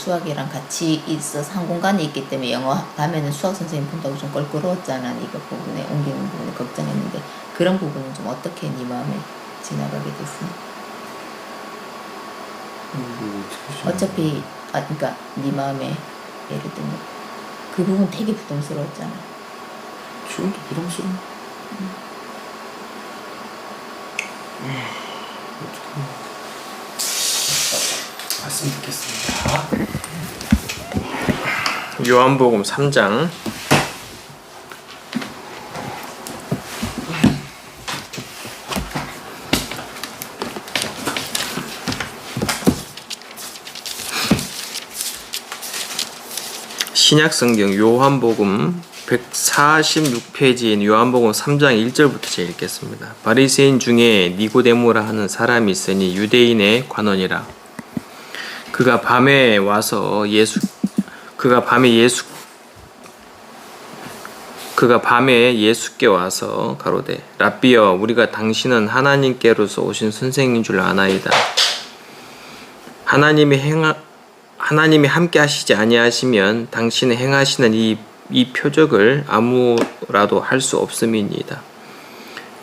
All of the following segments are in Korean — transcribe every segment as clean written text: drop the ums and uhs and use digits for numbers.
수학이랑 같이 있어서 한 공간에 있기 때문에 영어 가면은 수학 선생님 본다고 좀 껄끄러웠잖아. 이거 부분에 옮기는 부분에 걱정했는데 그런 부분은 좀 어떻게 네 마음에 지나가게 됐어? 어차피 그러니까 네 마음에 예를 들면 그 부분 되게 부담스러웠잖아. 지금도 부담스러워. 말씀 듣겠습니다. 요한복음 3장 신약성경 요한복음 146페이지인 요한복음 3장 1절부터 제가 읽겠습니다. 바리새인 중에 니고데모라 하는 사람이 있으니 유대인의 관원이라. 그가 밤에 예수께 와서 가로되 랍비여 우리가 당신은 하나님께로서 오신 선생인 줄 아나이다. 하나님이 함께 하시지 아니하시면 당신의 행하시는 이 표적을 아무라도 할 수 없음이니이다.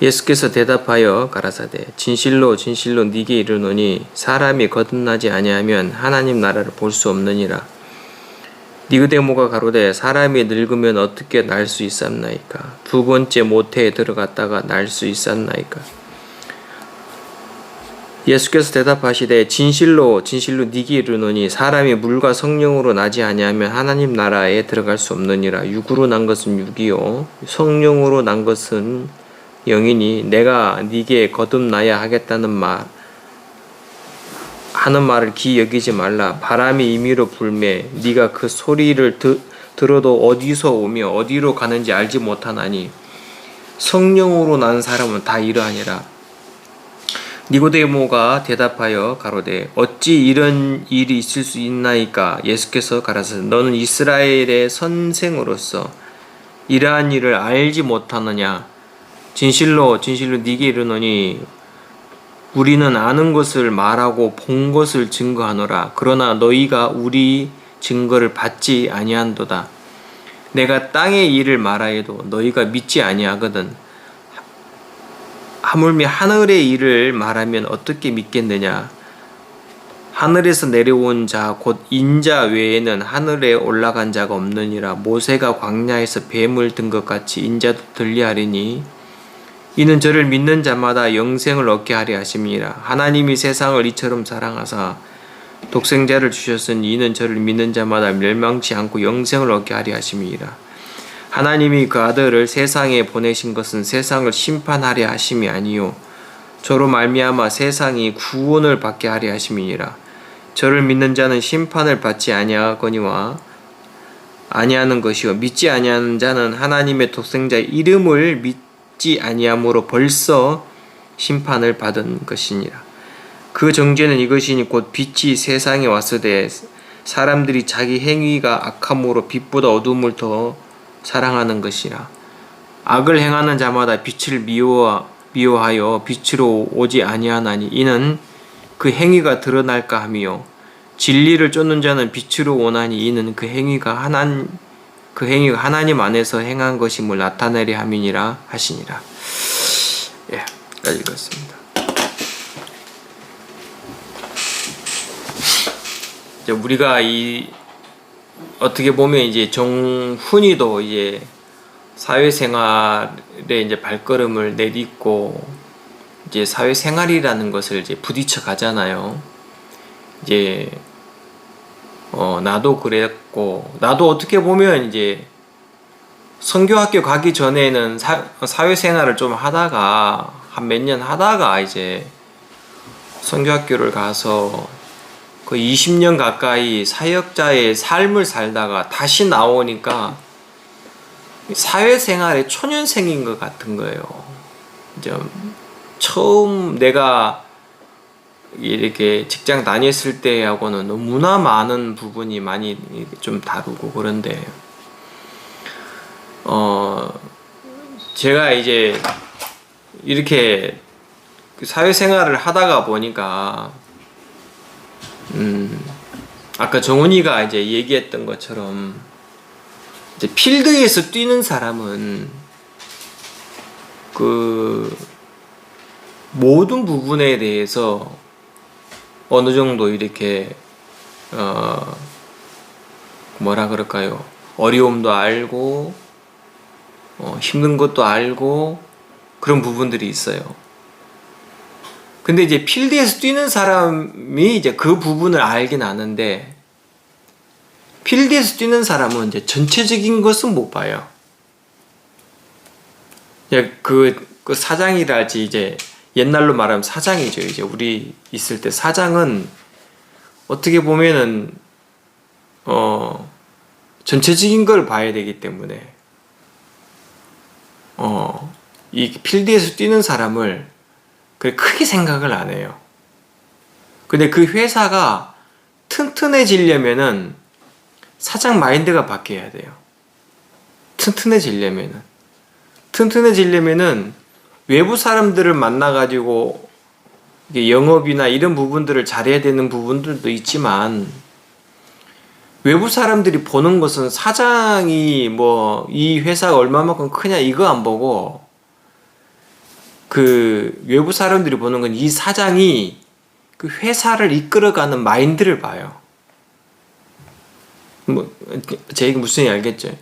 예수께서 대답하여 가라사대 진실로 진실로 네게 이르노니 사람이 거듭나지 아니하면 하나님 나라를 볼 수 없느니라. 니고데모가 가로되 사람이 늙으면 어떻게 날 수 있었나이까? 두 번째 모태에 들어갔다가 날 수 있었나이까? 예수께서 대답하시되 진실로 진실로 네게 이르노니 사람이 물과 성령으로 나지 아니하면 하나님 나라에 들어갈 수 없느니라. 육으로 난 것은 육이요 성령으로 난 것은 영이니 내가 네게 거듭나야 하겠다는 하는 말을 기 여기지 말라. 바람이 임의로 불매 네가 그 소리를 들어도 어디서 오며 어디로 가는지 알지 못하나니 성령으로 난 사람은 다 이러하니라. 니고데모가 대답하여 가로되 어찌 이런 일이 있을 수 있나이까? 예수께서 가라사대 너는 이스라엘의 선생으로서 이러한 일을 알지 못하느냐? 진실로 진실로 네게 이르노니 우리는 아는 것을 말하고 본 것을 증거하노라. 그러나 너희가 우리 증거를 받지 아니한도다. 내가 땅의 일을 말하여도 너희가 믿지 아니하거든. 하물며 하늘의 일을 말하면 어떻게 믿겠느냐? 하늘에서 내려온 자 곧 인자 외에는 하늘에 올라간 자가 없느니라. 모세가 광야에서 뱀을 든 것 같이 인자도 들리하리니 이는 저를 믿는 자마다 영생을 얻게 하려 하심이라. 하나님이 세상을 이처럼 사랑하사 독생자를 주셨으니 이는 저를 믿는 자마다 멸망치 않고 영생을 얻게 하려 하심이라. 하나님이 그 아들을 세상에 보내신 것은 세상을 심판하려 하심이 아니요 저로 말미암아 세상이 구원을 받게 하려 하심이니라. 저를 믿는 자는 심판을 받지 아니하거니와 아니하는 것이요 믿지 아니하는 자는 하나님의 독생자의 이름을 믿지 아니함으로 벌써 심판을 받은 것이니라. 그 정죄는 이것이니 곧 빛이 세상에 왔으되 사람들이 자기 행위가 악함으로 빛보다 어둠을 더 사랑하는 것이라. 악을 행하는 자마다 빛을 미워하여 빛으로 오지 아니하나니 이는 그 행위가 드러날까 하며 진리를 쫓는 자는 빛으로 오나니 이는 그 행위가 하나님 안에서 행한 것임을 나타내려 함이니라 하시니라. 예, 여기까지 읽었습니다. 이제 우리가 어떻게 보면 이제 정훈이도 이제 사회생활에 이제 발걸음을 내딛고 이제 사회생활이라는 것을 이제 부딪혀 가잖아요. 이제 나도 그랬고 나도 어떻게 보면 이제 선교학교 가기 전에는 사회생활을 좀 하다가 한 몇 년 하다가 이제 선교학교를 가서 거의 20년 가까이 사역자의 삶을 살다가 다시 나오니까 사회생활의 초년생인 것 같은 거예요. 이제 처음 내가 이렇게 직장 다녔을 때하고는 너무나 많은 부분이 많이 좀 다르고 그런데 제가 이제 이렇게 사회생활을 하다가 보니까 아까 정훈이가 이제 얘기했던 것처럼 이제 필드에서 뛰는 사람은 그 모든 부분에 대해서 어느 정도 이렇게 뭐라 그럴까요? 어려움도 알고 힘든 것도 알고 그런 부분들이 있어요. 근데 이제 필드에서 뛰는 사람이 이제 그 부분을 알긴 아는데 필드에서 뛰는 사람은 이제 전체적인 것은 못 봐요. 그 사장이랄지 이제 옛날로 말하면 사장이죠. 이제 우리 있을 때 사장은 어떻게 보면은 전체적인 걸 봐야 되기 때문에 이 필드에서 뛰는 사람을 그렇게 크게 생각을 안 해요. 근데 그 회사가 튼튼해지려면은 사장 마인드가 바뀌어야 돼요. 튼튼해지려면은 외부 사람들을 만나가지고 영업이나 이런 부분들을 잘해야 되는 부분들도 있지만 외부 사람들이 보는 것은 사장이 뭐 이 회사가 얼마만큼 크냐 이거 안 보고 그 외부 사람들이 보는 건 이 사장이 그 회사를 이끌어가는 마인드를 봐요. 뭐 제 얘기 무슨 얘기 알겠죠?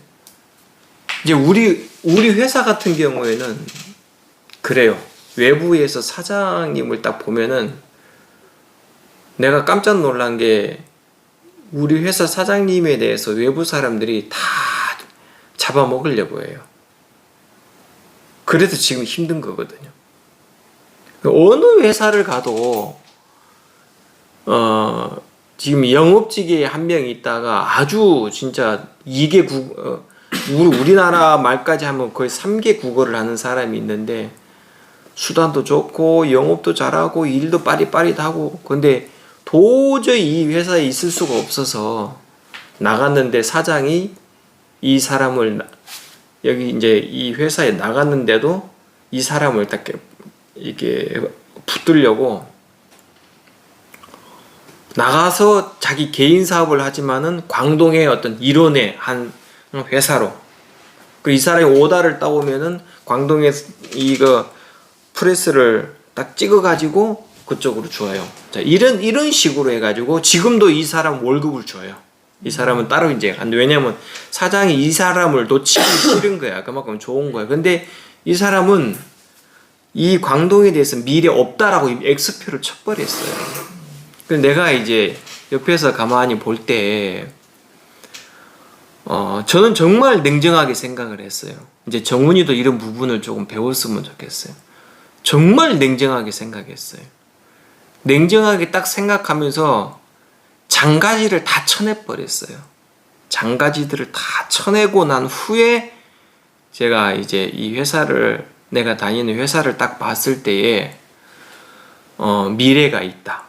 이제 우리 회사 같은 경우에는 그래요. 외부에서 사장님을 딱 보면은 내가 깜짝 놀란 게 우리 회사 사장님에 대해서 외부 사람들이 다 잡아먹으려고 해요. 그래서 지금 힘든 거거든요. 어느 회사를 가도 지금 영업직에 한 명 있다가 아주 진짜 2개 우리나라 말까지 하면 거의 3개 국어를 하는 사람이 있는데 수단도 좋고 영업도 잘하고 일도 빠릿빠릿하고 근데 도저히 이 회사에 있을 수가 없어서 나갔는데 사장이 이 사람을 여기 이제 이 회사에 나갔는데도 이 사람을 딱 이렇게 붙들려고 나가서 자기 개인 사업을 하지만은 광동의 어떤 일원의 한 회사로 그 이 사람이 오다를 따오면은 광동에 이거 프레스를 딱 찍어가지고 그쪽으로 줘요. 자, 이런 식으로 해가지고 지금도 이 사람 월급을 줘요. 이 사람은 따로 이제 왜냐면 사장이 이 사람을 놓치기 싫은 거야. 그만큼 좋은 거야. 근데 이 사람은 이 광동에 대해서 미래 없다라고 X표를 쳐버렸어요. 그래서 내가 이제 옆에서 가만히 볼 때 저는 정말 냉정하게 생각을 했어요. 이제 정훈이도 이런 부분을 조금 배웠으면 좋겠어요. 정말 냉정하게 생각했어요. 냉정하게 딱 생각하면서 장가지를 다 쳐내버렸어요. 장가지들을 다 쳐내고 난 후에 제가 이제 이 회사를 내가 다니는 회사를 딱 봤을 때에 미래가 있다.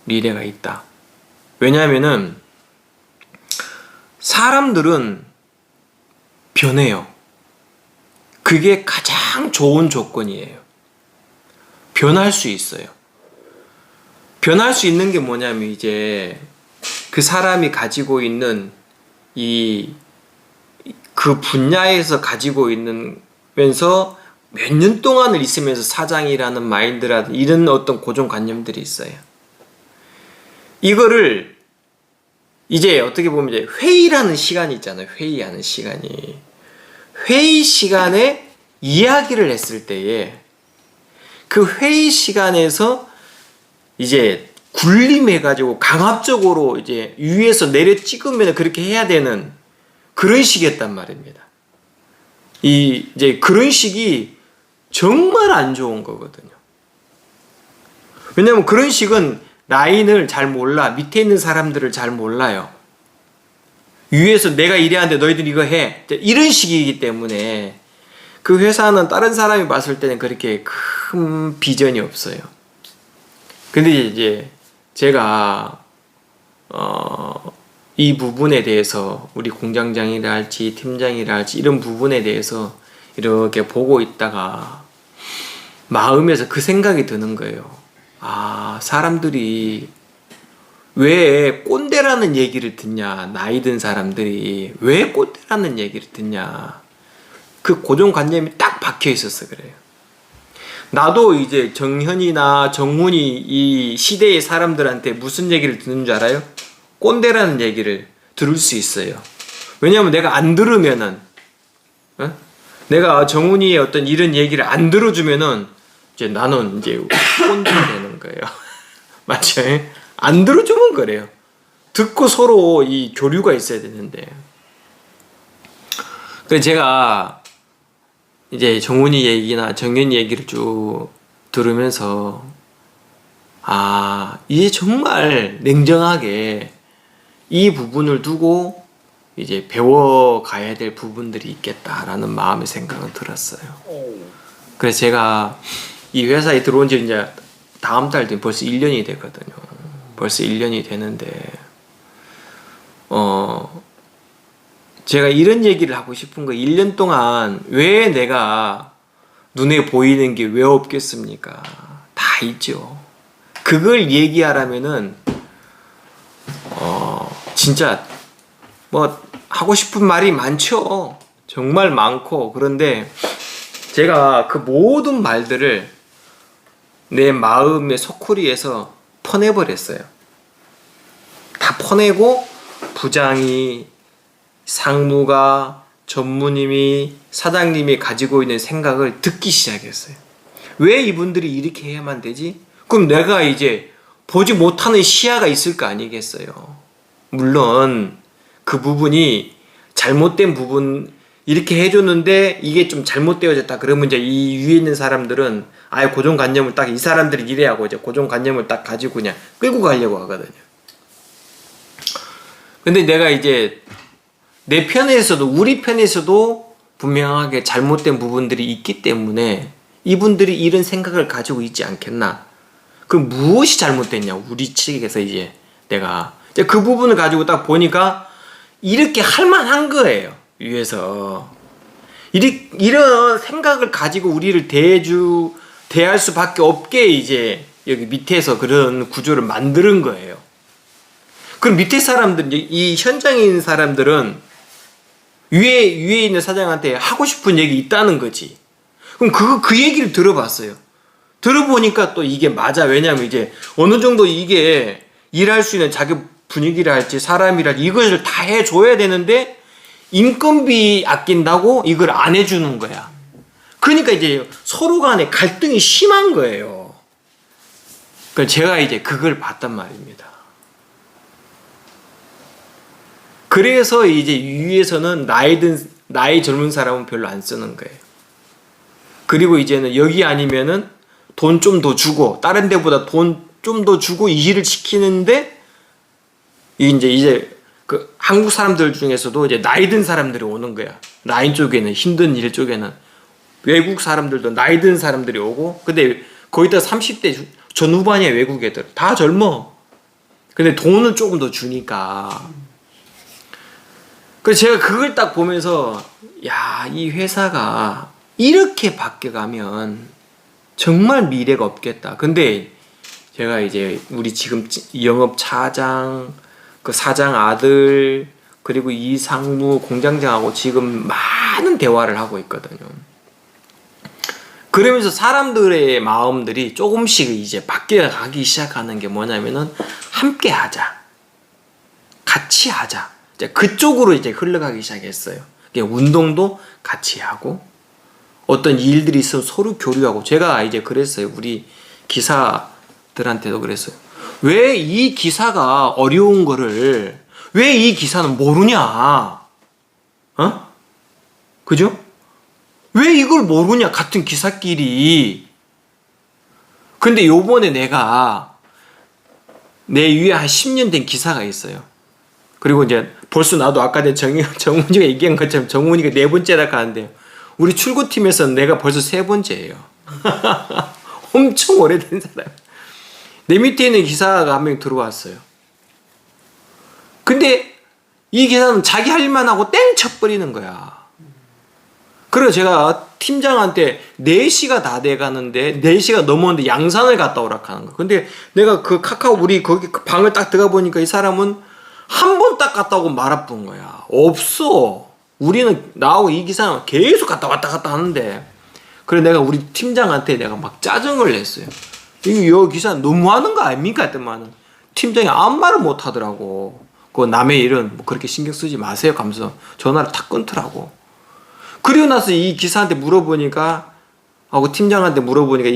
미래가 있다. 왜냐하면은 사람들은 변해요. 그게 가장 좋은 조건이에요. 변할 수 있어요. 변할 수 있는 게 뭐냐면 이제 그 사람이 가지고 있는 그 분야에서 가지고 있는면서 몇 년 동안을 있으면서 사장이라는 마인드라든 이런 어떤 고정관념들이 있어요. 이거를 이제 어떻게 보면 이제 회의라는 시간이 있잖아요. 회의하는 시간이. 회의 시간에 이야기를 했을 때에 그 회의 시간에서 이제 군림해가지고 강압적으로 이제 위에서 내려 찍으면 그렇게 해야 되는 그런 식이었단 말입니다. 이제 그런 식이 정말 안 좋은 거거든요. 왜냐면 그런 식은 라인을 잘 몰라. 밑에 있는 사람들을 잘 몰라요. 위에서 내가 이래야 하는데 너희들 이거 해. 이런 식이기 때문에 그 회사는 다른 사람이 봤을 때는 그렇게 큰 비전이 없어요. 근데 이제 제가 이 부분에 대해서 우리 공장장이라 할지 팀장이라 할지 이런 부분에 대해서 이렇게 보고 있다가 마음에서 그 생각이 드는 거예요. 아, 사람들이 왜 꼰대라는 얘기를 듣냐? 나이 든 사람들이 왜 꼰대라는 얘기를 듣냐? 그 고정관념이 딱 박혀 있어서 그래요. 나도 이제 정현이나 정훈이 이 시대의 사람들한테 무슨 얘기를 듣는 줄 알아요? 꼰대라는 얘기를 들을 수 있어요. 왜냐하면 내가 안 들으면은, 내가 정훈이의 어떤 이런 얘기를 안 들어주면은 이제 나는 이제 꼰대가 되는 거예요. 맞죠? 안 들어주면 그래요. 듣고 서로 이 교류가 있어야 되는데. 그래서 제가 이제 정훈이 얘기나 정현이 얘기를 쭉 들으면서 이제 정말 냉정하게 이 부분을 두고 이제 배워가야 될 부분들이 있겠다라는 마음의 생각은 들었어요. 그래서 제가 이 회사에 들어온 지 이제 다음 달 되면 벌써 1년이 되거든요. 벌써 1년이 되는데 제가 이런 얘기를 하고 싶은 거 1년 동안 왜 내가 눈에 보이는 게 왜 없겠습니까? 다 있죠. 그걸 얘기하라면은 진짜 뭐 하고 싶은 말이 많죠. 정말 많고. 그런데 제가 그 모든 말들을 내 마음의 소쿠리에서 퍼내버렸어요. 다 퍼내고 부장이, 상무가, 전무님이, 사장님이 가지고 있는 생각을 듣기 시작했어요. 왜 이분들이 이렇게 해야만 되지? 그럼 내가 이제 보지 못하는 시야가 있을 거 아니겠어요. 물론 그 부분이 잘못된 부분 이렇게 해줬는데 이게 좀 잘못되어졌다. 그러면 이제 이 위에 있는 사람들은 아예 고정관념을 딱 이 사람들이 이래하고 이제 고정관념을 딱 가지고 그냥 끌고 가려고 하거든요. 근데 내가 이제 내 편에서도 우리 편에서도 분명하게 잘못된 부분들이 있기 때문에 이분들이 이런 생각을 가지고 있지 않겠나. 그럼 무엇이 잘못됐냐 우리 측에서 이제 내가 이제 그 부분을 가지고 딱 보니까 이렇게 할 만한 거예요. 위에서 이런 생각을 가지고 우리를 대할 수밖에 없게 이제 여기 밑에서 그런 구조를 만드는 거예요. 그럼 밑에 사람들, 이 현장에 있는 사람들은 위에 있는 사장한테 하고 싶은 얘기 있다는 거지. 그럼 그 얘기를 들어봤어요. 들어보니까 또 이게 맞아. 왜냐면 이제 어느 정도 이게 일할 수 있는 자기 분위기를 할지 사람이랄지 이것을 다 해줘야 되는데 인건비 아낀다고 이걸 안 해주는 거야. 그러니까 이제 서로 간에 갈등이 심한 거예요. 그러니까 제가 이제 그걸 봤단 말입니다. 그래서 이제 위에서는 나이 젊은 사람은 별로 안 쓰는 거예요. 그리고 이제는 여기 아니면은 돈 좀 더 주고 다른 데보다 돈 좀 더 주고 이 일을 시키는데 이제 그 한국 사람들 중에서도 이제 나이 든 사람들이 오는 거야. 라인 쪽에는 힘든 일 쪽에는 외국 사람들도 나이 든 사람들이 오고 근데 거의 다 30대 전후반이야. 외국 애들 다 젊어. 근데 돈은 조금 더 주니까. 그래서 제가 그걸 딱 보면서 야, 이 회사가 이렇게 바뀌어가면 정말 미래가 없겠다. 근데 제가 이제 우리 지금 영업 차장, 그 사장 아들, 그리고 이 상무 공장장하고 지금 많은 대화를 하고 있거든요. 그러면서 사람들의 마음들이 조금씩 이제 바뀌어가기 시작하는 게 뭐냐면은 함께 하자. 같이 하자. 이제 그쪽으로 이제 흘러가기 시작했어요. 운동도 같이 하고 어떤 일들이 있으면 서로 교류하고 제가 이제 그랬어요. 우리 기사들한테도 그랬어요. 왜 이 기사가 어려운 거를 왜 이 기사는 모르냐? 그죠? 왜 이걸 모르냐? 같은 기사끼리. 근데 요번에 내가 내 위에 한 10년 된 기사가 있어요. 그리고 이제 벌써 나도 아까 정훈이가 얘기한 것처럼 정훈이가 4번째라 가는데요. 우리 출구팀에서는 내가 벌써 3번째예요. 엄청 오래된 사람. 내 밑에 있는 기사가 한 명 들어왔어요. 근데 이 기사는 자기 할 일만 하고 땡 쳐버리는 거야. 그래서 제가 팀장한테 4시가 다 돼가는데 4시가 넘었는데 양산을 갔다 오라 하는 거야. 근데 내가 그 카카오 우리 거기 그 방을 딱 들어가 보니까 이 사람은 한 번 딱 갔다 오고 말아뿐 거야. 없어. 우리는 나하고 이 기사는 계속 갔다 왔다 하는데, 그래 내가 우리 팀장한테 내가 막 짜증을 냈어요. 이 기사 너무하는 거 아닙니까? 했더만은 팀장이 아무 말을 못 하더라고. 그 남의 일은 뭐 그렇게 신경 쓰지 마세요 하면서 전화를 탁 끊더라고. 그리고 나서 이 기사한테 물어보니까, 하고 팀장한테 물어보니까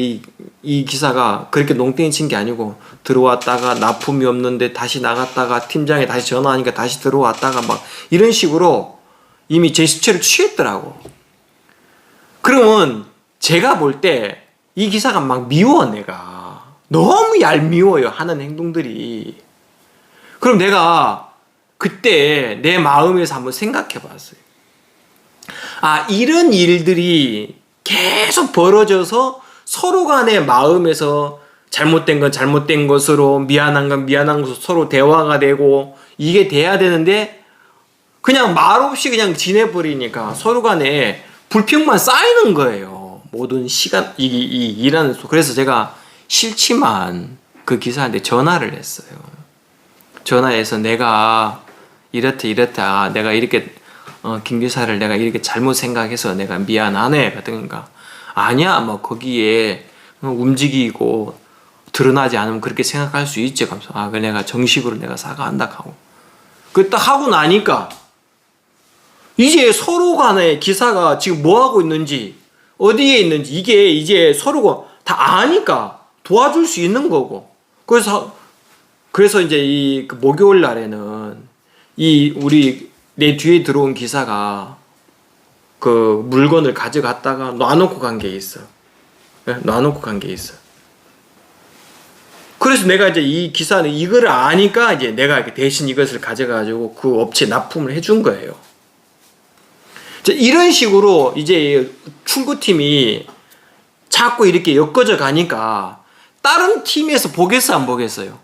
이 기사가 그렇게 농땡이 친 게 아니고 들어왔다가 납품이 없는데 다시 나갔다가 팀장이 다시 전화하니까 다시 들어왔다가 막 이런 식으로 이미 제스처를 취했더라고. 그러면 제가 볼 때 이 기사가 막 미워. 내가 너무 얄미워요, 하는 행동들이. 그럼 내가 그때 내 마음에서 한번 생각해 봤어요. 아, 이런 일들이 계속 벌어져서 서로 간의 마음에서 잘못된 건 잘못된 것으로, 미안한 건 미안한 것으로 서로 대화가 되고 이게 돼야 되는데 그냥 말없이 그냥 지내버리니까 서로 간에 불평만 쌓이는 거예요. 모든 시간, 이 일하는 속. 그래서 제가 싫지만 그 기사한테 전화를 했어요. 전화해서 내가 이렇다 내가 이렇게 김 기사를 내가 이렇게 잘못 생각해서 내가 미안하네 같은가. 아니야, 뭐 거기에 움직이고 드러나지 않으면 그렇게 생각할 수 있지. 그래서 그 내가 정식으로 내가 사과한다 하고. 그 딱 하고 나니까 이제 서로 간에 기사가 지금 뭐 하고 있는지, 어디에 있는지 이게 이제 서로가 다 아니까 도와줄 수 있는 거고. 그래서 이제 이 목요일 날에는 우리 내 뒤에 들어온 기사가 그 물건을 가져갔다가 놔놓고 간 게 있어. 놔놓고 간 게 있어. 그래서 내가 이제 이 기사는 이거를 아니까 이제 내가 대신 이것을 가져가지고 그 업체에 납품을 해준 거예요. 이런 식으로 이제 출구팀이 자꾸 이렇게 엮어져 가니까 다른 팀에서 보겠어, 안 보겠어요?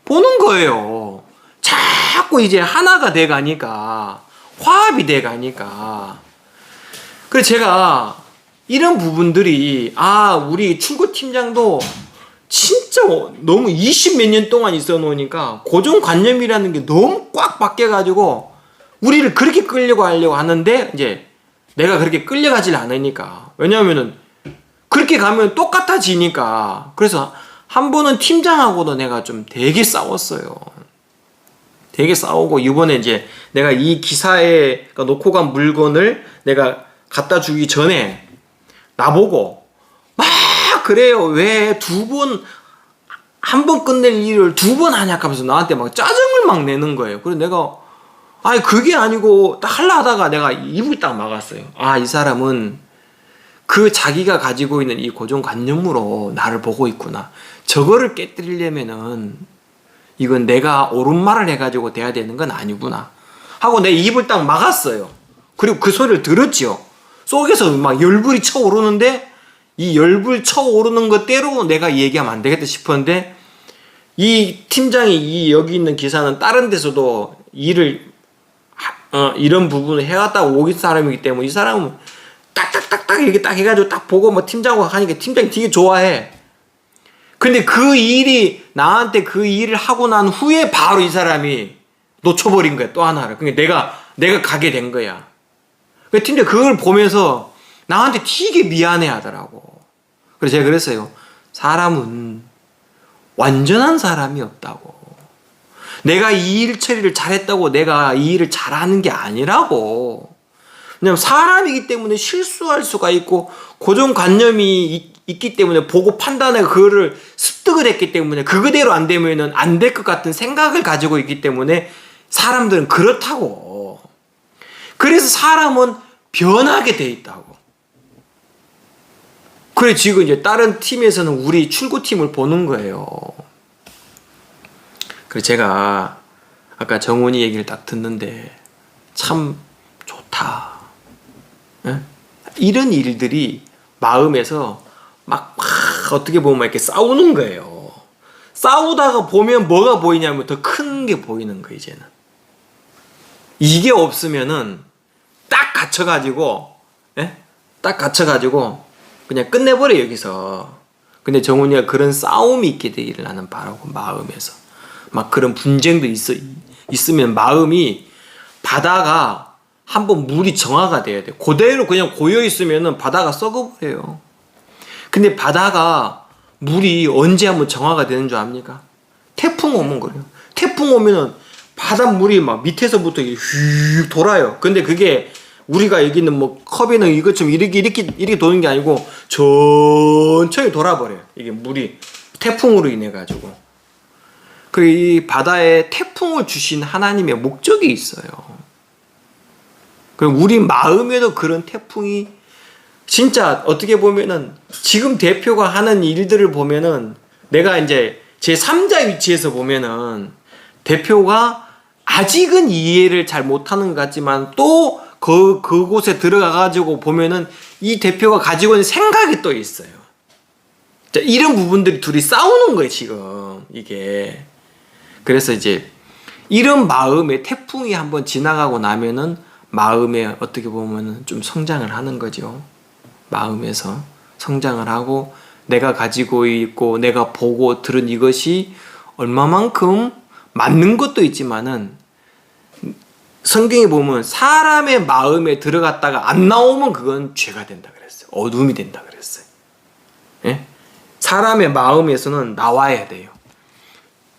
보는 거예요. 자꾸 이제 하나가 돼 가니까, 화합이 돼 가니까. 그래서 제가 이런 부분들이, 우리 출구팀장도 진짜 너무 20몇 년 동안 있어 놓으니까 고정관념이라는 게 너무 꽉 바뀌어가지고 우리를 그렇게 하려고 하는데 이제 내가 그렇게 끌려가질 않으니까. 왜냐하면은 그렇게 가면 똑같아지니까. 그래서 한 번은 팀장하고도 내가 좀 되게 싸웠어요. 되게 싸우고, 이번에 이제 내가 이 기사에 놓고 간 물건을 내가 갖다 주기 전에 나보고 막 그래요. 왜 한 번 끝낼 일을 2번 하냐 하면서 나한테 막 짜증을 막 내는 거예요. 그래서 내가 그게 아니고 딱 하려 하다가 내가 입을 딱 막았어요. 이 사람은 그 자기가 가지고 있는 이 고정관념으로 나를 보고 있구나. 저거를 깨뜨리려면은 이건 내가 옳은 말을 해가지고 돼야 되는 건 아니구나 하고 내 입을 딱 막았어요. 그리고 그 소리를 들었죠. 속에서 막 열불이 쳐오르는데, 이 열불 쳐오르는 것대로 내가 얘기하면 안 되겠다 싶었는데, 이 팀장이 여기 있는 기사는 다른 데서도 일을 이런 부분을 해왔다고 오기 사람이기 때문에 이 사람은 딱딱딱딱 이렇게 딱 해가지고 딱 보고 뭐 팀장하고 하니까 팀장이 되게 좋아해. 근데 그 일이 나한테 그 일을 하고 난 후에 바로 이 사람이 놓쳐버린 거야, 또 하나를. 그러니까 내가 가게 된 거야. 그 팀장이 그걸 보면서 나한테 되게 미안해 하더라고. 그래서 제가 그랬어요. 사람은 완전한 사람이 없다고. 내가 이 일 처리를 잘했다고 내가 이 일을 잘하는 게 아니라고. 왜냐면 사람이기 때문에 실수할 수가 있고 고정관념이 있기 때문에 보고 판단해 그거를 습득을 했기 때문에 그거대로 안 되면은 안 될 것 같은 생각을 가지고 있기 때문에 사람들은 그렇다고. 그래서 사람은 변하게 돼 있다고. 그래 지금 이제 다른 팀에서는 우리 출구팀을 보는 거예요. 그래서 제가 아까 정훈이 얘기를 딱 듣는데 참 좋다. 예? 이런 일들이 마음에서 막 어떻게 보면 이렇게 싸우는 거예요. 싸우다가 보면 뭐가 보이냐면 더 큰 게 보이는 거예요, 이제는. 이게 없으면은 딱 갇혀가지고, 예? 딱 갇혀가지고 그냥 끝내버려 여기서. 근데 정훈이가 그런 싸움이 있게 되기를 나는 바라고, 마음에서 막 그런 분쟁도 있으면 마음이, 바다가 한번 물이 정화가 돼야 돼. 그대로 그냥 고여 있으면은 바다가 썩어버려요. 근데 바다가 물이 언제 한번 정화가 되는 줄 압니까? 태풍 오면 그래요. 태풍 오면은 바닷물이 막 밑에서부터 휙 돌아요. 근데 그게 우리가 여기 있는 뭐 컵에는 이것처럼 이렇게 도는 게 아니고 천천히 돌아버려요. 이게 물이 태풍으로 인해 가지고. 그리고 이 바다에 태풍을 주신 하나님의 목적이 있어요. 그리고 우리 마음에도 그런 태풍이, 진짜 어떻게 보면은 지금 대표가 하는 일들을 보면은, 내가 이제 제 3자 위치에서 보면은 대표가 아직은 이해를 잘 못하는 것 같지만 또 그곳에 들어가가지고 보면은 이 대표가 가지고 있는 생각이 또 있어요. 자, 이런 부분들이 둘이 싸우는 거예요, 지금. 이게. 그래서 이제 이런 마음의 태풍이 한번 지나가고 나면은 마음에 어떻게 보면은 좀 성장을 하는 거죠. 마음에서 성장을 하고, 내가 가지고 있고 내가 보고 들은 이것이 얼마만큼 맞는 것도 있지만은, 성경에 보면 사람의 마음에 들어갔다가 안 나오면 그건 죄가 된다 그랬어요. 어둠이 된다 그랬어요. 예? 사람의 마음에서는 나와야 돼요.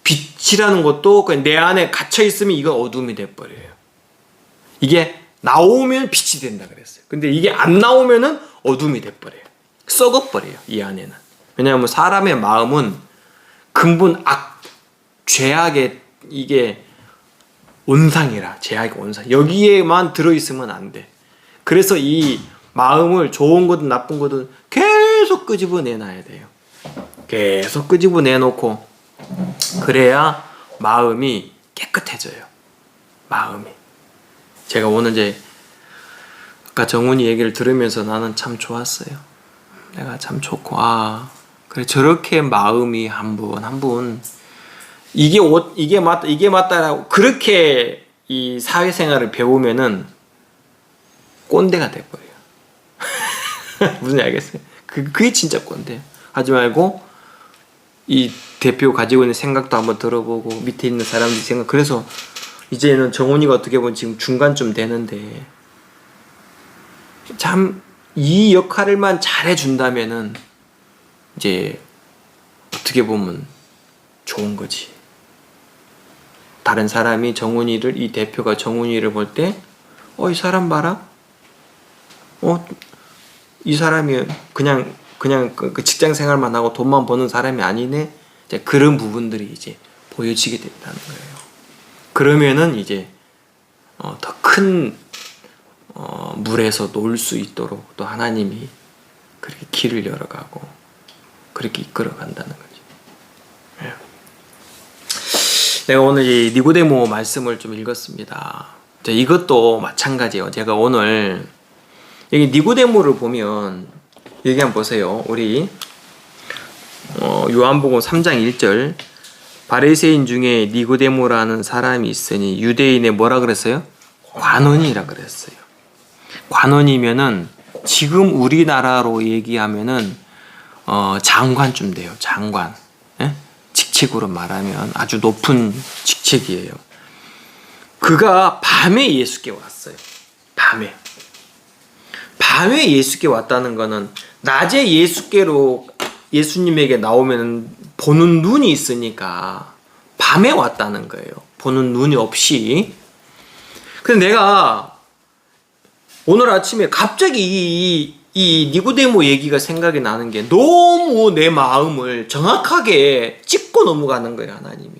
빛이라는 것도 그냥 내 안에 갇혀 있으면 이건 어둠이 돼버려요. 이게 나오면 빛이 된다 그랬어요. 근데 이게 안 나오면은 어둠이 돼버려요. 썩어버려요, 이 안에는. 왜냐하면 사람의 마음은 근본 죄악의 이게 온상이라, 죄악의 온상. 여기에만 들어있으면 안 돼. 그래서 이 마음을 좋은 거든 나쁜 거든 계속 끄집어내놔야 돼요. 계속 끄집어내놓고, 그래야 마음이 깨끗해져요. 마음이. 제가 오늘 이제 아까 정훈이 얘기를 들으면서 나는 참 좋았어요. 내가 참 좋고, 그래, 저렇게 마음이 한 분 이게 맞다라고 그렇게 이 사회생활을 배우면은 꼰대가 돼버려요. 무슨 알겠어요? 그게 진짜 꼰대. 하지 말고 이 대표 가지고 있는 생각도 한번 들어보고, 밑에 있는 사람들 생각. 그래서 이제는 정훈이가 어떻게 보면 지금 중간쯤 되는데, 참 이 역할을만 잘해준다면은 이제 어떻게 보면 좋은 거지. 다른 사람이 정훈이를, 이 대표가 정훈이를 볼 때, 이 사람 봐라. 이 사람이 그냥 그 직장 생활만 하고 돈만 버는 사람이 아니네. 이제 그런 부분들이 이제 보여지게 된다는 거예요. 그러면은 이제 더 큰 물에서 놀 수 있도록 또 하나님이 그렇게 길을 열어가고 그렇게 이끌어 간다는 거죠. 예. 내가 오늘 이 니고데모 말씀을 좀 읽었습니다. 이것도 마찬가지예요. 제가 오늘 여기 니고데모를 보면 여기 한번 보세요. 우리 요한복음 3장 1절, 바리새인 중에 니고데모라는 사람이 있으니 유대인의 뭐라 그랬어요? 관원이라 그랬어요. 관원이면은 지금 우리나라로 얘기하면은 장관쯤 돼요. 장관. 예? 직책으로 말하면 아주 높은 직책이에요. 그가 밤에 예수께 왔어요. 밤에 예수께 왔다는 거는 낮에 예수님에게 나오면 보는 눈이 있으니까 밤에 왔다는 거예요. 보는 눈이 없이. 근데 내가 오늘 아침에 갑자기 이 니고데모 얘기가 생각이 나는 게, 너무 내 마음을 정확하게 짚고 넘어가는 거예요, 하나님이.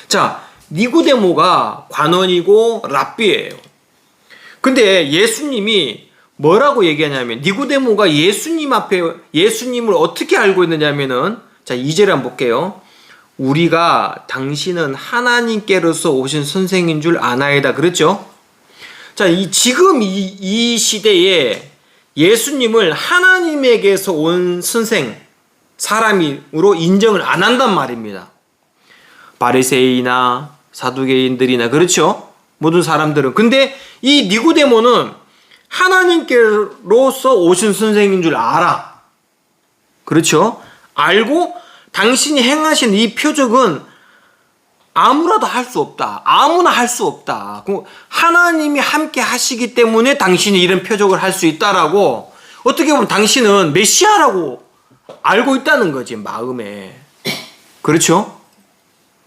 자, 니고데모가 관원이고 랍비예요. 근데 예수님이 뭐라고 얘기하냐면, 니고데모가 예수님 앞에, 예수님을 어떻게 알고 있느냐면은, 자, 2절에 한번 볼게요. 우리가 당신은 하나님께로서 오신 선생인 줄 아나이다. 그랬죠? 자, 지금 이 시대에 예수님을 하나님에게서 온 선생, 사람으로 인정을 안 한단 말입니다. 바리새인이나 사두개인들이나, 그렇죠? 모든 사람들은. 근데 이 니고데모는 하나님께로서 오신 선생님인 줄 알아. 그렇죠? 알고 당신이 행하신 이 표적은 아무라도 할 수 없다. 아무나 할 수 없다. 하나님이 함께 하시기 때문에 당신이 이런 표적을 할 수 있다라고, 어떻게 보면 당신은 메시아라고 알고 있다는 거지, 마음에. 그렇죠?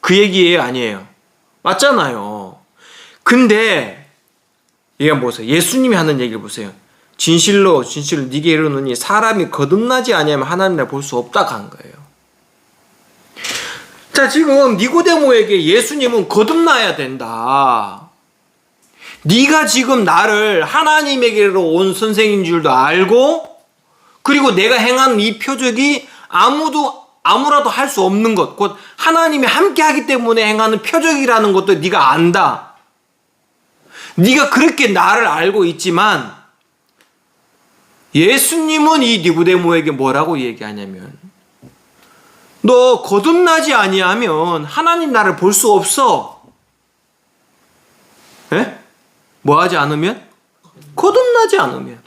그 얘기예요, 아니에요? 맞잖아요. 근데 얘가 보세요. 예수님이 하는 얘기를 보세요. 진실로 네게 이르노니 사람이 거듭나지 아니하면 하나님을 볼 수 없다고 한 거예요. 자, 지금 니고데모에게 예수님은 거듭나야 된다. 네가 지금 나를 하나님에게로 온 선생인 줄도 알고, 그리고 내가 행한 이 표적이 아무라도 할 수 없는 것, 곧 하나님이 함께 하기 때문에 행하는 표적이라는 것도 네가 안다. 네가 그렇게 나를 알고 있지만 예수님은 이 니고데모에게 뭐라고 얘기하냐면, 너 거듭나지 아니하면 하나님 나를 볼 수 없어. 에? 뭐 하지 않으면? 거듭나지 않으면.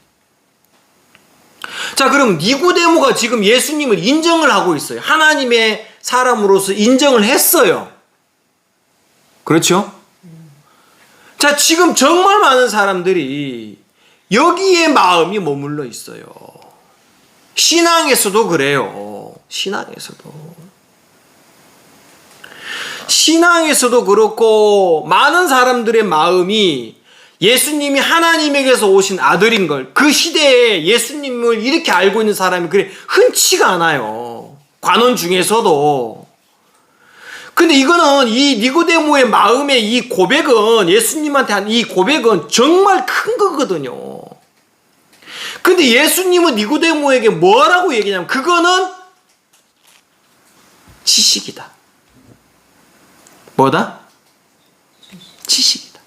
자, 그럼 니고데모가 지금 예수님을 인정을 하고 있어요. 하나님의 사람으로서 인정을 했어요. 그렇죠? 자, 지금 정말 많은 사람들이 여기에 마음이 머물러 있어요. 신앙에서도 그래요. 신앙에서도 그렇고, 많은 사람들의 마음이 예수님이 하나님에게서 오신 아들인 걸, 그 시대에 예수님을 이렇게 알고 있는 사람이 그래 흔치가 않아요. 관원 중에서도. 근데 이거는 이 니고데모의 마음의 이 고백은, 예수님한테 한 이 고백은 정말 큰 거거든요. 근데 예수님은 니고데모에게 뭐라고 얘기냐면, 그거는 지식이다. 뭐다? 지식이다.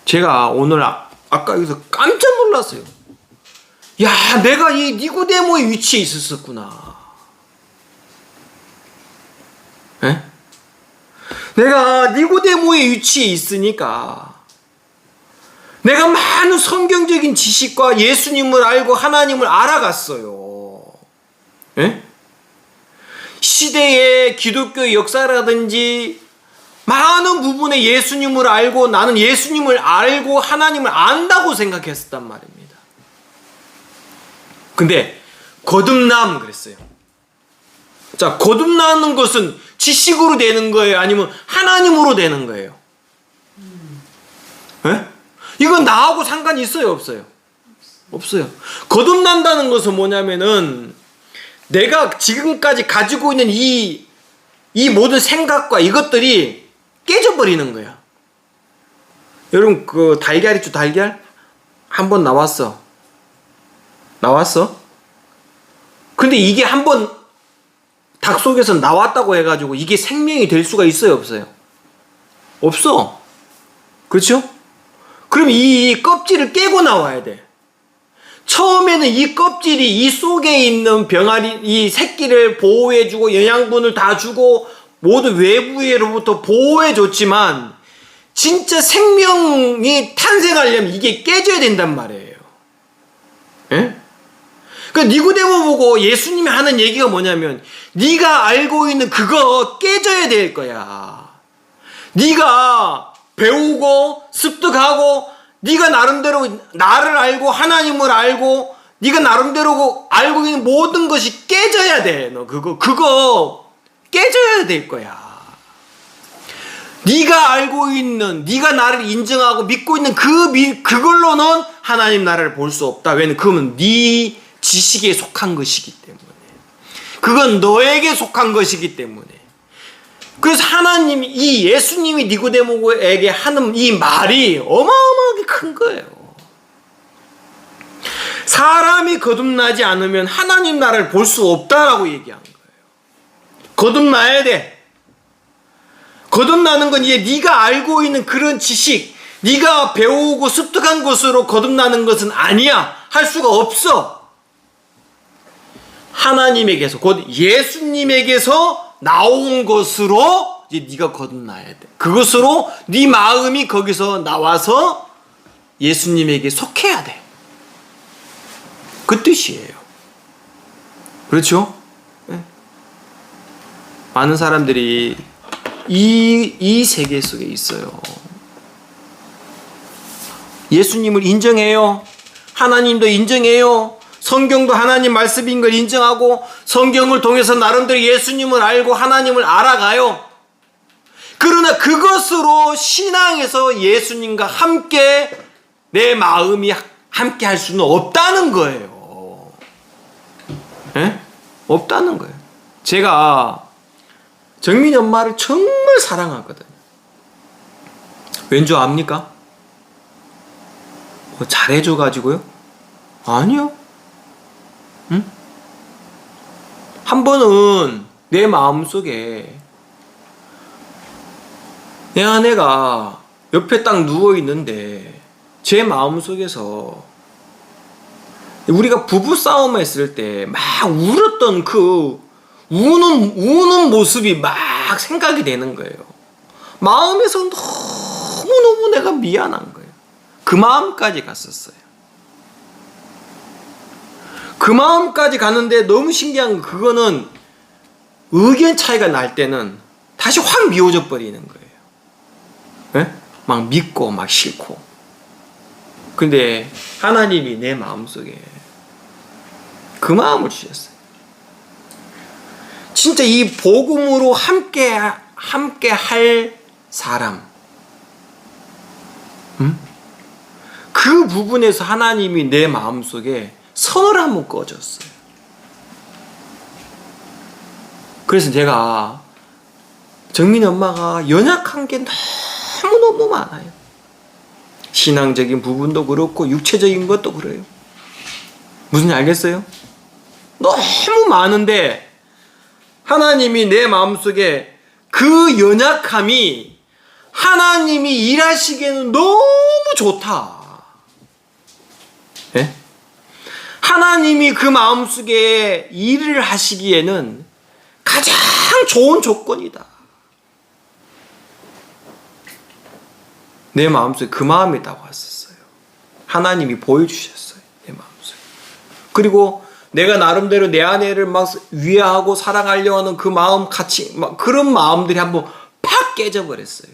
제가 오늘 아까 여기서 깜짝 놀랐어요. 야, 내가 이 니고데모의 위치에 있었구나. 에? 내가 니고데모의 위치에 있으니까 내가 많은 성경적인 지식과 예수님을 알고 하나님을 알아갔어요. 에? 시대의 기독교의 역사라든지 많은 부분에 예수님을 알고, 나는 예수님을 알고 하나님을 안다고 생각했었단 말입니다. 근데 거듭남 그랬어요. 자, 거듭나는 것은 지식으로 되는 거예요? 아니면 하나님으로 되는 거예요? 에? 이건 나하고 상관이 있어요, 없어요? 없어요. 거듭난다는 것은 뭐냐면은, 내가 지금까지 가지고 있는 이 모든 생각과 이것들이 깨져버리는 거야. 여러분, 그 달걀 있죠, 달걀? 한 번 나왔어. 근데 이게 한 번 닭 속에서 나왔다고 해가지고 이게 생명이 될 수가 있어요, 없어요? 없어. 그렇죠? 그럼 이 껍질을 깨고 나와야 돼. 처음에는 이 껍질이 이 속에 있는 병아리, 이 새끼를 보호해주고 영양분을 다 주고 모두 외부로부터 보호해줬지만, 진짜 생명이 탄생하려면 이게 깨져야 된단 말이에요. 예? 그 니고데모 보고 예수님이 하는 얘기가 뭐냐면, 네가 알고 있는 그거 깨져야 될 거야. 네가 배우고 습득하고 네가 나름대로 나를 알고 하나님을 알고 네가 나름대로 알고 있는 모든 것이 깨져야 돼. 너 그거 깨져야 될 거야. 네가 알고 있는, 네가 나를 인정하고 믿고 있는 그걸로는 하나님 나라를 볼 수 없다. 왜냐면 그건 네 지식에 속한 것이기 때문에. 그건 너에게 속한 것이기 때문에. 그래서 하나님이, 이 예수님이 니고데모에게 하는 이 말이 어마어마하게 큰 거예요. 사람이 거듭나지 않으면 하나님 나라를 볼 수 없다라고 얘기한 거예요. 거듭나야 돼. 거듭나는 건 이제 네가 알고 있는 그런 지식, 네가 배우고 습득한 것으로 거듭나는 것은 아니야. 할 수가 없어. 하나님에게서, 곧 예수님에게서 나온 것으로 이제 네가 거듭나야 돼. 그것으로 네 마음이 거기서 나와서 예수님에게 속해야 돼. 그 뜻이에요. 그렇죠? 네. 많은 사람들이 이 세계 속에 있어요. 예수님을 인정해요. 하나님도 인정해요. 성경도 하나님 말씀인 걸 인정하고 성경을 통해서 나름대로 예수님을 알고 하나님을 알아가요. 그러나 그것으로 신앙에서 예수님과 함께 내 마음이 함께 할 수는 없다는 거예요. 예? 없다는 거예요. 제가 정민이 엄마를 정말 사랑하거든요. 왠 줄 압니까? 뭐 잘해줘가지고요? 아니요. 응? 한 번은 내 마음속에 내 아내가 옆에 딱 누워있는데 제 마음속에서 우리가 부부싸움 했을 때 막 울었던 그 우는 모습이 막 생각이 되는 거예요. 마음에서 너무너무 내가 미안한 거예요. 그 마음까지 갔었어요. 그 마음까지 갔는데 너무 신기한 건 그거는 의견 차이가 날 때는 다시 확 미워져 버리는 거예요. 네? 막 믿고 막 싫고. 근데 하나님이 내 마음속에 그 마음을 주셨어요. 진짜 이 복음으로 함께 할 사람. 그 부분에서 하나님이 내 마음속에 선을 한번 꺼줬어요. 그래서 제가 정민이 엄마가 연약한 게 너무너무 많아요. 신앙적인 부분도 그렇고 육체적인 것도 그래요. 무슨 알겠어요? 너무 많은데 하나님이 내 마음속에 그 연약함이 하나님이 일하시기에는 너무 좋다. 예? 하나님이 그 마음속에 일을 하시기에는 가장 좋은 조건이다. 내 마음속에 그 마음이 딱 왔었어요. 하나님이 보여주셨어요. 내 마음속에. 그리고 내가 나름대로 내 아내를 막 위하고 사랑하려고 하는 그 마음 같이 막 그런 마음들이 한번 팍 깨져버렸어요.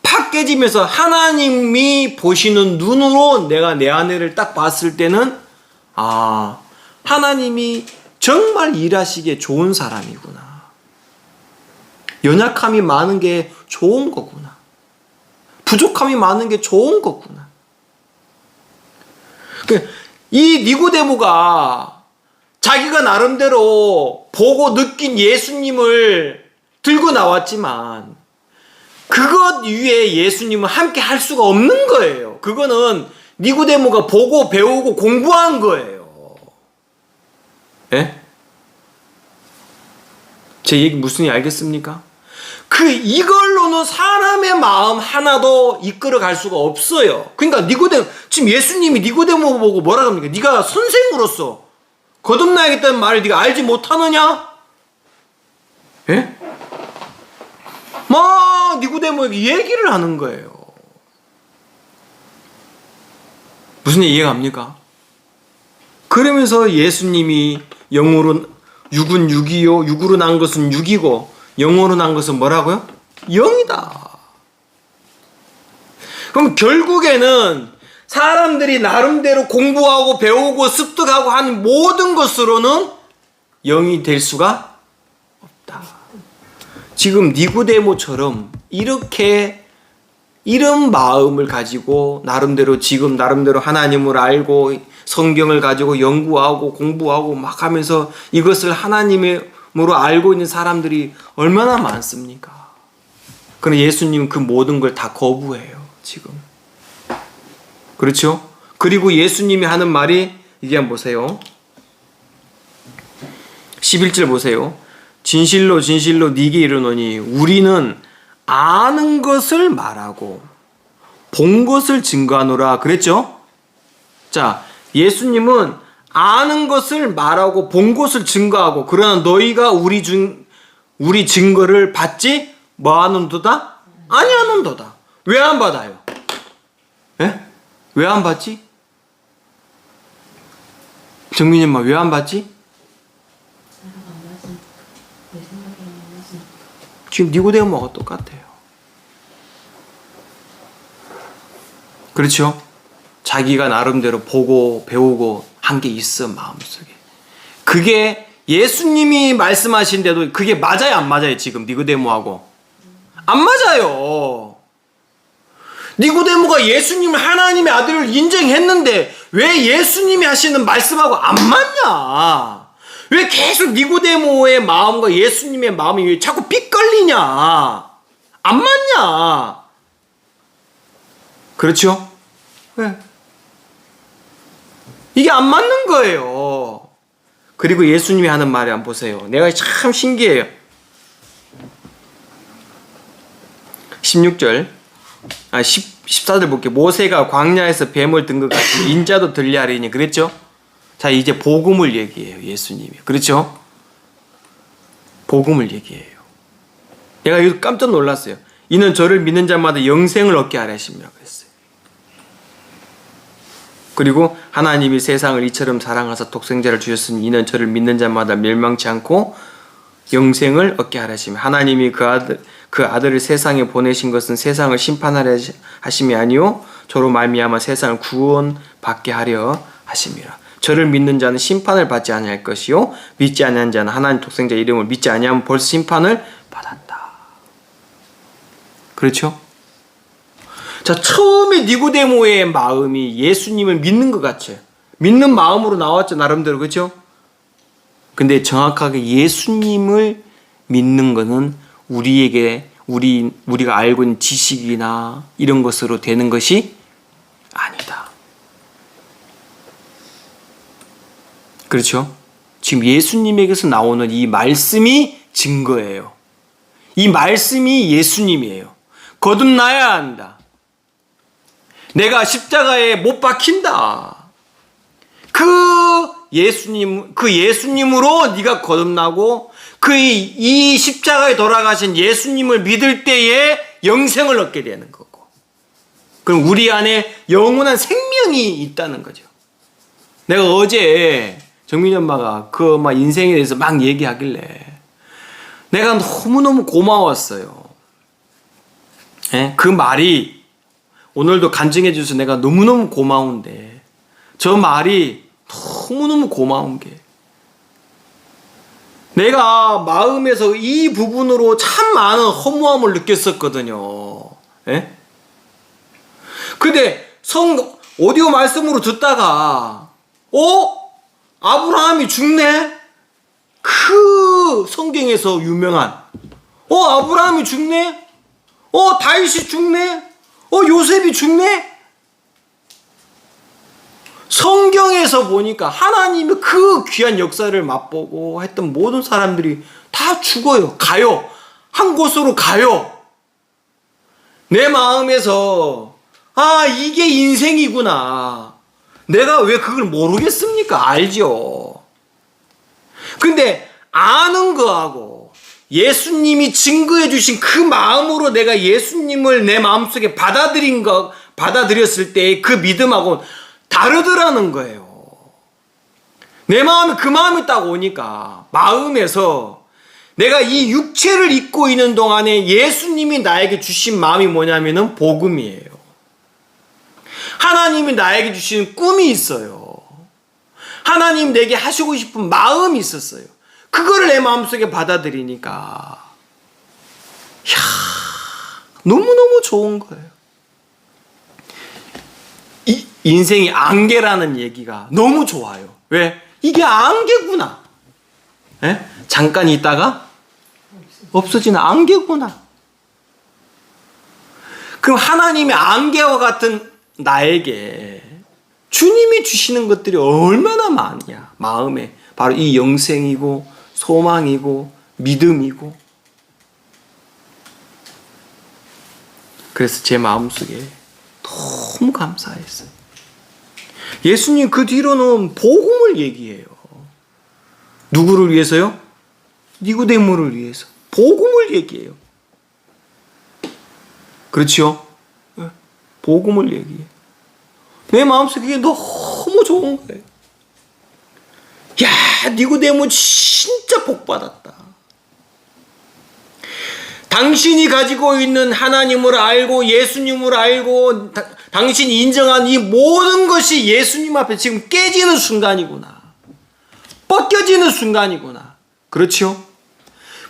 팍 깨지면서 하나님이 보시는 눈으로 내가 내 아내를 딱 봤을 때는 아, 하나님이 정말 일하시기에 좋은 사람이구나. 연약함이 많은 게 좋은 거구나. 부족함이 많은 게 좋은 거구나. 이 니고데모가 자기가 나름대로 보고 느낀 예수님을 들고 나왔지만 그것 위에 예수님은 함께 할 수가 없는 거예요. 그거는 니고데모가 보고 배우고 공부한 거예요. 예? 제 얘기 무슨 얘기 알겠습니까? 이걸로는 사람의 마음 하나도 이끌어 갈 수가 없어요. 그러니까 지금 예수님이 니고데모 보고 뭐라 합니까? 네가 선생으로서 거듭나야겠다는 말을 네가 알지 못하느냐? 예? 막 니고데모에게 얘기를 하는 거예요. 무슨 이해가 갑니까? 그러면서 예수님이 영으로 육은 육이요, 육으로 난 것은 육이고 영으로 난 것은 뭐라고요? 영이다. 그럼 결국에는 사람들이 나름대로 공부하고 배우고 습득하고 하는 모든 것으로는 영이 될 수가 없다. 지금 니고데모처럼 이런 마음을 가지고 나름대로 하나님을 알고 성경을 가지고 연구하고 공부하고 막 하면서 이것을 하나님으로 알고 있는 사람들이 얼마나 많습니까? 그러나 예수님은 그 모든 걸 다 거부해요. 지금. 그렇죠? 그리고 예수님이 하는 말이 이게 한번 보세요. 11절 보세요. 진실로 진실로 네게 이르노니 우리는 아는 것을 말하고 본 것을 증거하노라 그랬죠? 자, 예수님은 아는 것을 말하고 본 것을 증거하고 그러나 너희가 우리 증거를 받지 뭐 하는도다? 아니하는도다. 왜 안 받아요? 예? 왜 안 받지? 정민이 엄마 왜 안 받지? 지금 니고데모하고 똑같아요. 그렇죠? 자기가 나름대로 보고 배우고 한 게 있어 마음속에. 그게 예수님이 말씀하신데도 그게 맞아요 안 맞아요? 지금 니고데모하고 안 맞아요. 니고데모가 예수님을 하나님의 아들을 인정했는데 왜 예수님이 하시는 말씀하고 안 맞냐? 왜 계속 니고데모의 마음과 예수님의 마음이 왜 자꾸 삐걸리냐? 안 맞냐? 그렇죠? 왜? 이게 안 맞는 거예요. 그리고 예수님이 하는 말이 한번 보세요. 내가 참 신기해요. 16절 14절 볼게요. 모세가 광야에서 뱀을 든 것 같이 인자도 들리하리니 그랬죠? 자 이제 복음을 얘기해요. 예수님이. 그렇죠? 복음을 얘기해요. 내가 이거 깜짝 놀랐어요. 이는 저를 믿는 자마다 영생을 얻게 하려 하심이라 그랬어요. 그리고 하나님이 세상을 이처럼 사랑하사 독생자를 주셨으니 이는 저를 믿는 자마다 멸망치 않고 영생을 얻게 하려 하심이라. 하나님이 그 아들을 세상에 보내신 것은 세상을 심판하려 하심이 아니요 저로 말미암아 세상을 구원받게 하려 하심이라. 저를 믿는 자는 심판을 받지 아니할 것이요 믿지 아니한 자는 하나님 독생자 이름을 믿지 아니하면 벌써 심판을 받았다. 그렇죠? 자, 처음에 니고데모의 마음이 예수님을 믿는 것 같죠. 믿는 마음으로 나왔죠, 나름대로. 그렇죠? 근데 정확하게 예수님을 믿는 것은 우리에게 우리가 알고 있는 지식이나 이런 것으로 되는 것이 아니다. 그렇죠? 지금 예수님에게서 나오는 이 말씀이 증거예요. 이 말씀이 예수님이에요. 거듭나야 한다. 내가 십자가에 못 박힌다. 그 예수님으로 네가 거듭나고 이 십자가에 돌아가신 예수님을 믿을 때에 영생을 얻게 되는 거고. 그럼 우리 안에 영원한 생명이 있다는 거죠. 내가 어제 정민이 엄마가 그 막 인생에 대해서 막 얘기하길래 내가 너무너무 고마웠어요. 예? 그 말이 오늘도 간증해 주셔서 내가 너무너무 고마운데 저 말이 너무너무 고마운 게 내가 마음에서 이 부분으로 참 많은 허무함을 느꼈었거든요. 예? 근데 오디오 말씀으로 듣다가 아브라함이 죽네? 그 성경에서 유명한 아브라함이 죽네? 다윗이 죽네? 요셉이 죽네? 성경에서 보니까 하나님의 그 귀한 역사를 맛보고 했던 모든 사람들이 다 죽어요. 가요. 한 곳으로 가요. 내 마음에서 이게 인생이구나. 내가 왜 그걸 모르겠습니까? 알죠. 근데 아는 거하고 예수님이 증거해 주신 그 마음으로 내가 예수님을 내 마음속에 받아들였을 때 그 믿음하고 다르더라는 거예요. 내 마음에 그 마음이 딱 오니까 마음에서 내가 이 육체를 입고 있는 동안에 예수님이 나에게 주신 마음이 뭐냐면은 복음이에요. 하나님이 나에게 주신 꿈이 있어요. 하나님 내게 하시고 싶은 마음이 있었어요. 그거를 내 마음속에 받아들이니까 너무너무 좋은 거예요. 이 인생이 안개라는 얘기가 너무 좋아요. 왜? 이게 안개구나. 예? 잠깐 있다가 없어지는 안개구나. 그럼 하나님의 안개와 같은 나에게 주님이 주시는 것들이 얼마나 많냐. 마음에 바로 이 영생이고 소망이고 믿음이고. 그래서 제 마음속에 너무 감사했어요. 예수님 그 뒤로는 복음을 얘기해요. 누구를 위해서요? 니고데모를 위해서. 복음을 얘기해요. 그렇죠? 복음을 얘기해. 내 마음속에 그게 너무 좋은 거예요. 야, 니고데모 진짜 복 받았다. 당신이 가지고 있는 하나님을 알고 예수님을 알고 당신이 인정한 이 모든 것이 예수님 앞에 지금 깨지는 순간이구나. 벗겨지는 순간이구나. 그렇죠?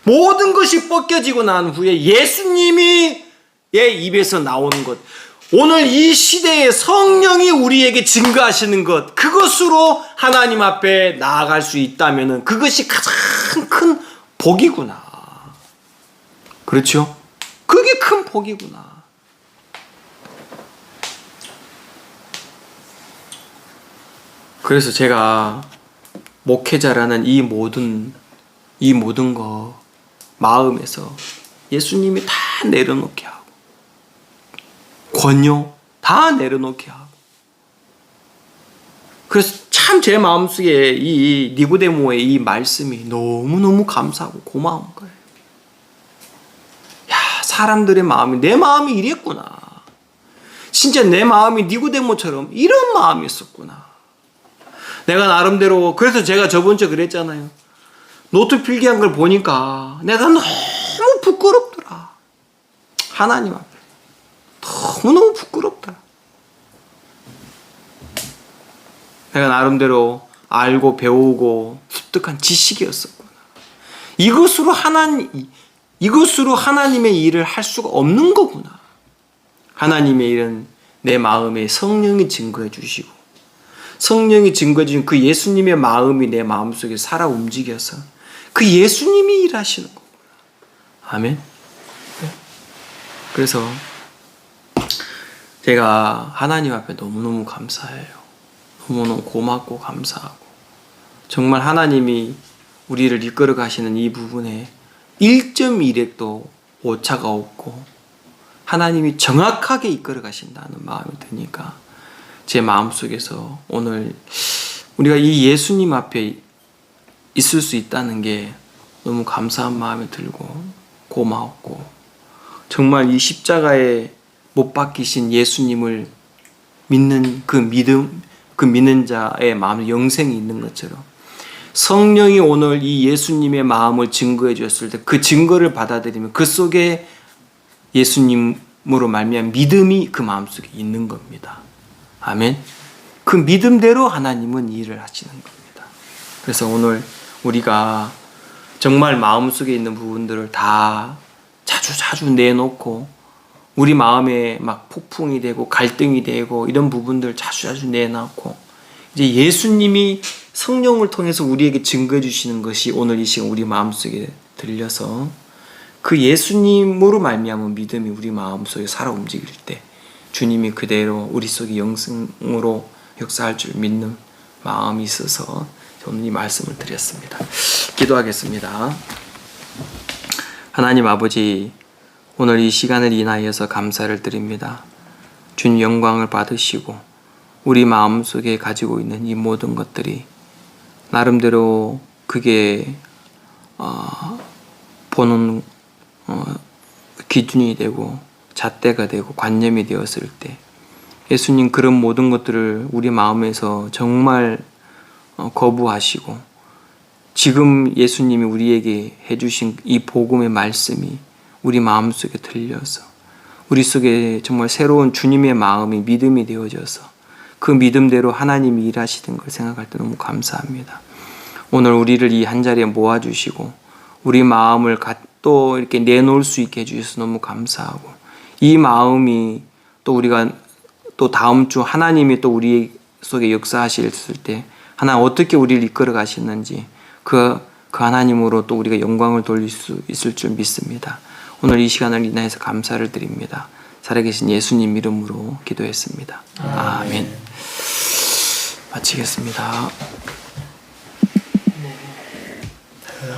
모든 것이 벗겨지고 난 후에 예수님이 입에서 나오는 것, 오늘 이 시대에 성령이 우리에게 증거하시는 것, 그것으로 하나님 앞에 나아갈 수 있다면 그것이 가장 큰 복이구나. 그렇죠? 그게 큰 복이구나. 그래서 제가 목회자라는 이 모든 거 마음에서 예수님이 다 내려놓게 하고 권유 다 내려놓게 하고, 그래서 참 제 마음속에 이 니고데모의 이 말씀이 너무너무 감사하고 고마운 거예요. 야, 사람들의 마음이, 내 마음이 이랬구나. 진짜 내 마음이 니고데모처럼 이런 마음이었었구나. 내가 나름대로, 그래서 제가 저번 주에 그랬잖아요. 노트 필기한 걸 보니까 내가 너무 부끄럽더라. 하나님 앞에 너무너무 부끄럽다. 내가 나름대로 알고 배우고 습득한 지식이었었구나. 이것으로 하나님의 일을 할 수가 없는 거구나. 하나님의 일은 내 마음에 성령이 증거해 주시고, 성령이 증거해 주신 그 예수님의 마음이 내 마음속에 살아 움직여서 그 예수님이 일하시는 거구나. 아멘. 그래서 제가 하나님 앞에 너무너무 감사해요. 너무너무 고맙고 감사하고, 정말 하나님이 우리를 이끌어 가시는 이 부분에 1.1핵도 오차가 없고 하나님이 정확하게 이끌어 가신다는 마음이 드니까 제 마음속에서 오늘 우리가 이 예수님 앞에 있을 수 있다는 게 너무 감사한 마음이 들고 고마웠고, 정말 이 십자가에 못 박히신 예수님을 믿는 그 믿는 자의 마음에 영생이 있는 것처럼 성령이 오늘 이 예수님의 마음을 증거해 주었을 때 그 증거를 받아들이면 그 속에 예수님으로 말미암은 믿음이 그 마음속에 있는 겁니다. 아멘. 그 믿음대로 하나님은 일을 하시는 겁니다. 그래서 오늘 우리가 정말 마음속에 있는 부분들을 다 자주 내놓고, 우리 마음에 막 폭풍이 되고 갈등이 되고 이런 부분들 자주 내놓고, 이제 예수님이 성령을 통해서 우리에게 증거해 주시는 것이 오늘 이 시간 우리 마음속에 들려서 그 예수님으로 말미암은 믿음이 우리 마음속에 살아 움직일 때 주님이 그대로 우리 속에 영생으로 역사할 줄 믿는 마음이 있어서 오늘 이 말씀을 드렸습니다. 기도하겠습니다. 하나님 아버지, 오늘 이 시간을 인하여서 감사를 드립니다. 주님 영광을 받으시고 우리 마음속에 가지고 있는 이 모든 것들이 나름대로 그게 보는 기준이 되고 잣대가 되고 관념이 되었을 때 예수님 그런 모든 것들을 우리 마음에서 정말 거부하시고 지금 예수님이 우리에게 해주신 이 복음의 말씀이 우리 마음속에 들려서 우리 속에 정말 새로운 주님의 마음이 믿음이 되어져서 그 믿음대로 하나님이 일하시는 걸 생각할 때 너무 감사합니다. 오늘 우리를 이 한자리에 모아주시고 우리 마음을 또 이렇게 내놓을 수 있게 해주셔서 너무 감사하고, 이 마음이 또 우리가 또 다음 주 하나님이 또 우리 속에 역사하실 때 하나님 어떻게 우리를 이끌어 가시는지 그 하나님으로 또 우리가 영광을 돌릴 수 있을 줄 믿습니다. 오늘 이 시간을 인하여서 감사를 드립니다. 살아계신 예수님 이름으로 기도했습니다. 아멘. 마치겠습니다.